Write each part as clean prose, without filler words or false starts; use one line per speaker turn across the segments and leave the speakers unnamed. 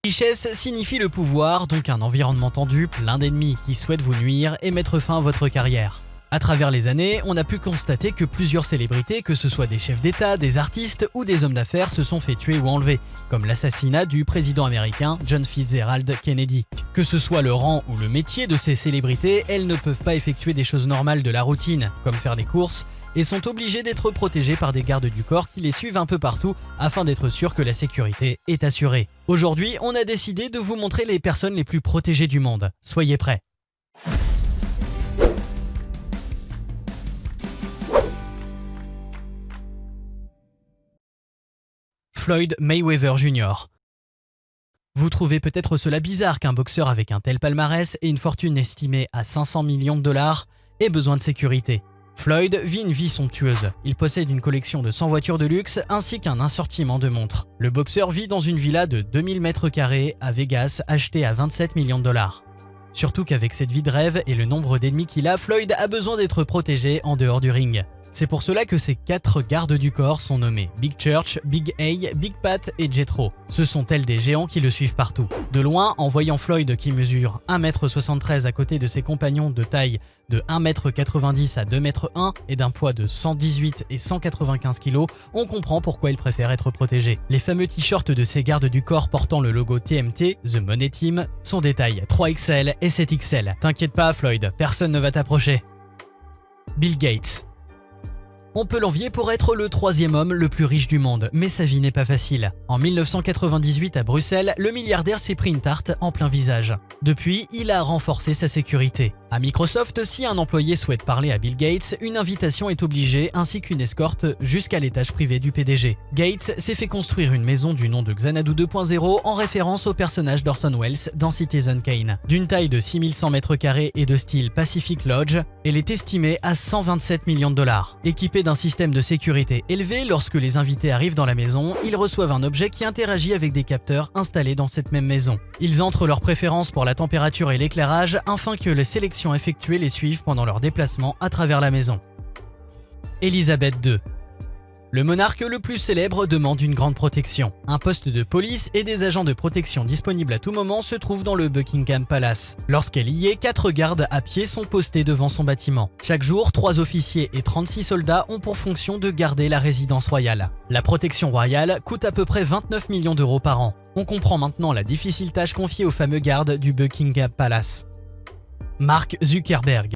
Richesse signifie le pouvoir, donc un environnement tendu, plein d'ennemis qui souhaitent vous nuire et mettre fin à votre carrière. À travers les années, on a pu constater que plusieurs célébrités, que ce soit des chefs d'État, des artistes ou des hommes d'affaires, se sont fait tuer ou enlever, comme l'assassinat du président américain John Fitzgerald Kennedy. Que ce soit le rang ou le métier de ces célébrités, elles ne peuvent pas effectuer des choses normales de la routine, comme faire les courses, et sont obligées d'être protégées par des gardes du corps qui les suivent un peu partout afin d'être sûr que la sécurité est assurée. Aujourd'hui, on a décidé de vous montrer les personnes les plus protégées du monde. Soyez prêts. Floyd Mayweather Jr. Vous trouvez peut-être cela bizarre qu'un boxeur avec un tel palmarès et une fortune estimée à 500 millions de dollars ait besoin de sécurité. Floyd vit une vie somptueuse. Il possède une collection de 100 voitures de luxe ainsi qu'un assortiment de montres. Le boxeur vit dans une villa de 2000 m² à Vegas achetée à 27 millions de dollars. Surtout qu'avec cette vie de rêve et le nombre d'ennemis qu'il a, Floyd a besoin d'être protégé en dehors du ring. C'est pour cela que ces 4 gardes du corps sont nommés Big Church, Big A, Big Pat et Jethro. Ce sont tels des géants qui le suivent partout. De loin, en voyant Floyd qui mesure 1,73 m à côté de ses compagnons de taille de 1,90 m à 2,1 m et d'un poids de 118 et 195 kg, on comprend pourquoi il préfère être protégé. Les fameux t-shirts de ces gardes du corps portant le logo TMT, The Money Team, sont des tailles 3XL et 7XL. T'inquiète pas Floyd, personne ne va t'approcher. Bill Gates. On peut l'envier pour être le 3e homme le plus riche du monde, mais sa vie n'est pas facile. En 1998 à Bruxelles, le milliardaire s'est pris une tarte en plein visage. Depuis, il a renforcé sa sécurité. À Microsoft, si un employé souhaite parler à Bill Gates, une invitation est obligée ainsi qu'une escorte jusqu'à l'étage privé du PDG. Gates s'est fait construire une maison du nom de Xanadu 2.0 en référence au personnage d'Orson Welles dans Citizen Kane. D'une taille de 6100 m² et de style Pacific Lodge, elle est estimée à 127 millions de dollars. Équipée d'un système de sécurité élevé, lorsque les invités arrivent dans la maison, ils reçoivent un objet qui interagit avec des capteurs installés dans cette même maison. Ils entrent leur préférence pour la température et l'éclairage afin que les sélections effectuées les suivent pendant leur déplacement à travers la maison. Élisabeth II. Le monarque le plus célèbre demande une grande protection. Un poste de police et des agents de protection disponibles à tout moment se trouvent dans le Buckingham Palace. Lorsqu'elle y est, 4 gardes à pied sont postés devant son bâtiment. Chaque jour, 3 officiers et 36 soldats ont pour fonction de garder la résidence royale. La protection royale coûte à peu près 29 millions d'euros par an. On comprend maintenant la difficile tâche confiée aux fameux gardes du Buckingham Palace. Mark Zuckerberg.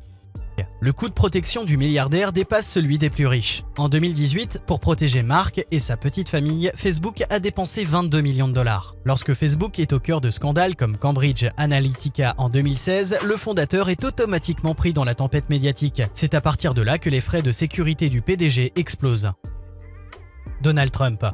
Le coût de protection du milliardaire dépasse celui des plus riches. En 2018, pour protéger Mark et sa petite famille, Facebook a dépensé 22 millions de dollars. Lorsque Facebook est au cœur de scandales comme Cambridge Analytica en 2016, le fondateur est automatiquement pris dans la tempête médiatique. C'est à partir de là que les frais de sécurité du PDG explosent. Donald Trump.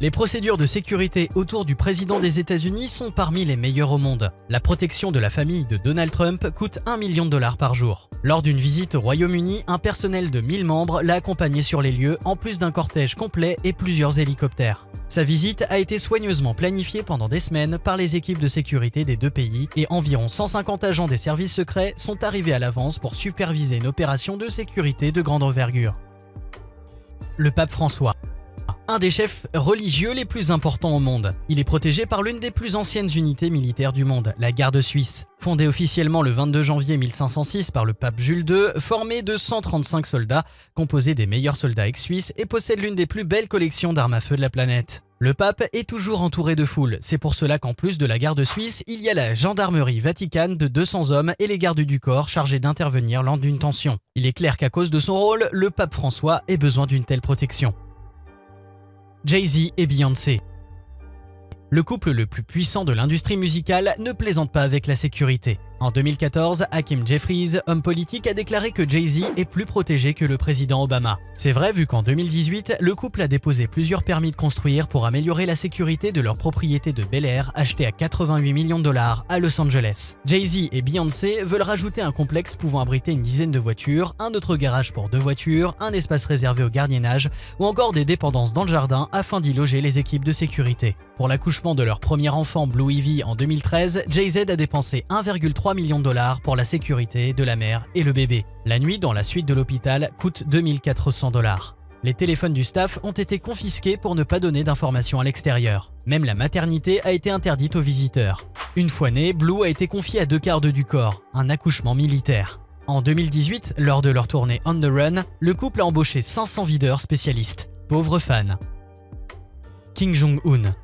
Les procédures de sécurité autour du président des États-Unis sont parmi les meilleures au monde. La protection de la famille de Donald Trump coûte 1 million de dollars par jour. Lors d'une visite au Royaume-Uni, un personnel de 1000 membres l'a accompagné sur les lieux, en plus d'un cortège complet et plusieurs hélicoptères. Sa visite a été soigneusement planifiée pendant des semaines par les équipes de sécurité des deux pays et environ 150 agents des services secrets sont arrivés à l'avance pour superviser une opération de sécurité de grande envergure. Le pape François. Un des chefs religieux les plus importants au monde. Il est protégé par l'une des plus anciennes unités militaires du monde, la Garde suisse. Fondée officiellement le 22 janvier 1506 par le pape Jules II, formée de 135 soldats, composée des meilleurs soldats ex-suisses et possède l'une des plus belles collections d'armes à feu de la planète. Le pape est toujours entouré de foule, c'est pour cela qu'en plus de la Garde suisse, il y a la gendarmerie vaticane de 200 hommes et les gardes du corps chargés d'intervenir lors d'une tension. Il est clair qu'à cause de son rôle, le pape François ait besoin d'une telle protection. Jay-Z et Beyoncé. Le couple le plus puissant de l'industrie musicale ne plaisante pas avec la sécurité. En 2014, Hakeem Jeffries, homme politique, a déclaré que Jay-Z est plus protégé que le président Obama. C'est vrai vu qu'en 2018, le couple a déposé plusieurs permis de construire pour améliorer la sécurité de leur propriété de Bel Air achetée à 88 millions de dollars à Los Angeles. Jay-Z et Beyoncé veulent rajouter un complexe pouvant abriter une dizaine de voitures, un autre garage pour 2 voitures, un espace réservé au gardiennage ou encore des dépendances dans le jardin afin d'y loger les équipes de sécurité. Pour l'accouchement de leur premier enfant Blue Ivy en 2013, Jay-Z a dépensé 1,3 million de dollars pour la sécurité de la mère et le bébé. La nuit dans la suite de l'hôpital coûte 2400 $. Les téléphones du staff ont été confisqués pour ne pas donner d'informations à l'extérieur. Même la maternité a été interdite aux visiteurs. Une fois né, Blue a été confié à 2/4 du corps, un accouchement militaire. En 2018, lors de leur tournée On the Run, le couple a embauché 500 videurs spécialistes. Pauvres fans. Kim Jong-un.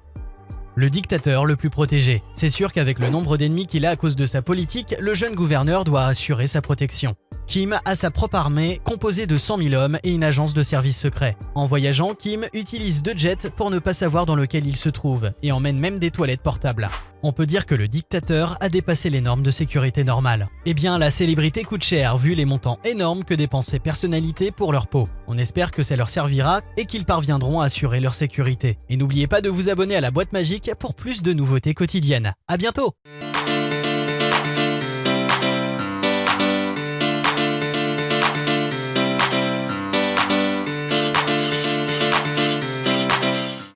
Le dictateur le plus protégé. C'est sûr qu'avec le nombre d'ennemis qu'il a à cause de sa politique, le jeune gouverneur doit assurer sa protection. Kim a sa propre armée composée de 100 000 hommes et une agence de services secrets. En voyageant, Kim utilise 2 jets pour ne pas savoir dans lequel il se trouve et emmène même des toilettes portables. On peut dire que le dictateur a dépassé les normes de sécurité normales. Eh bien, la célébrité coûte cher vu les montants énormes que dépensent ces personnalités pour leur peau. On espère que ça leur servira et qu'ils parviendront à assurer leur sécurité. Et n'oubliez pas de vous abonner à la boîte magique pour plus de nouveautés quotidiennes. À bientôt!